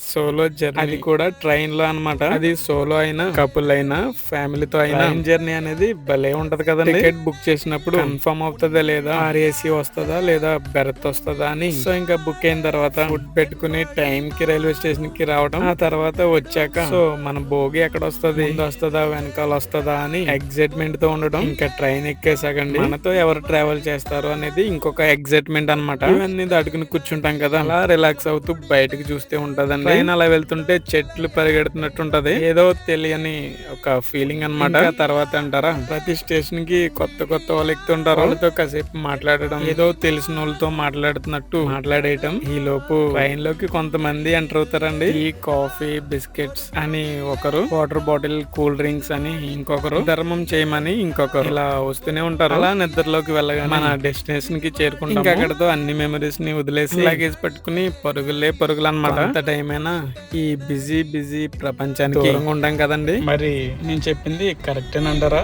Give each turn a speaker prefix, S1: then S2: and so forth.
S1: Solo journey, అది కూడా train లో అన్నమాట. అది సోలో అయినా కపుల్ అయినా ఫ్యామిలీతో అయినా ట్రైన్ జర్నీ అనేది భలే ఉంటది కదండి. టికెట్ బుక్ చేసినప్పుడు కన్ఫర్మ్ అవుతుందా లేదా, ఆర్ఏసీ వస్తుందా లేదా, బెర్త్ వస్తుందా అని. సో ఇంకా బుక్ అయిన తర్వాత ఫుడ్ పెట్టుకుని టైం కి రైల్వే స్టేషన్ కి రావడం, ఆ తర్వాత వచ్చాక సో మన భోగి ఎక్కడ వస్తుంది, ముందు వస్తుందా వెనకాల వస్తుందా అని ఎగ్జైట్మెంట్ తో ఉండడం. ఇంకా ట్రైన్ ఎక్కేసాకండి మనతో ఎవరు ట్రావెల్ చేస్తారు అనేది ఇంకొక ఎగ్జైట్మెంట్ అన్నమాట. ఇవన్నీ దాటుకుని కూర్చుంటాం కదా, అలా రిలాక్స్ అవుతూ బయటకు చూస్తే ఉంటదండి. ట్రైన్ అలా వెళ్తుంటే చెట్లు పరిగెడుతున్నట్టు ఉంటది, ఏదో తెలియని ఒక ఫీలింగ్ అన్నమాట. తర్వాత అంటారా, ప్రతి స్టేషన్ కి కొత్త కొత్త వాళ్ళు ఎక్కుతుంటారు, వాళ్ళతో కాసేపు మాట్లాడడం, ఏదో తెలిసిన వాళ్ళతో మాట్లాడుతున్నట్టు మాట్లాడేయటం. ఈ లోపు ట్రైన్ లోకి కొంతమంది ఎంటర్ అవుతారండి. టీ, కాఫీ, బిస్కెట్స్ అని ఒకరు, వాటర్ బాటిల్, కూల్ డ్రింక్స్ అని ఇంకొకరు, ధర్మం చేయమని ఇంకొకరు, ఇలా వస్తూనే ఉంటారు. అలా నిద్రలోకి వెళ్ళగానే మన డెస్టినేషన్ కి చేరుకుంటాం. ఇంకా అక్కడతో అన్ని మెమరీస్ ని వదిలేసి లగేజ్ పట్టుకుని పరుగులే పరుగులు అన్నమాట. అంత టైం అయినా ఈ బిజీ బిజీ ప్రపంచానికి దూరంగా ఉంటాం కదండి. మరి నేను చెప్పింది కరెక్టేనంటారా?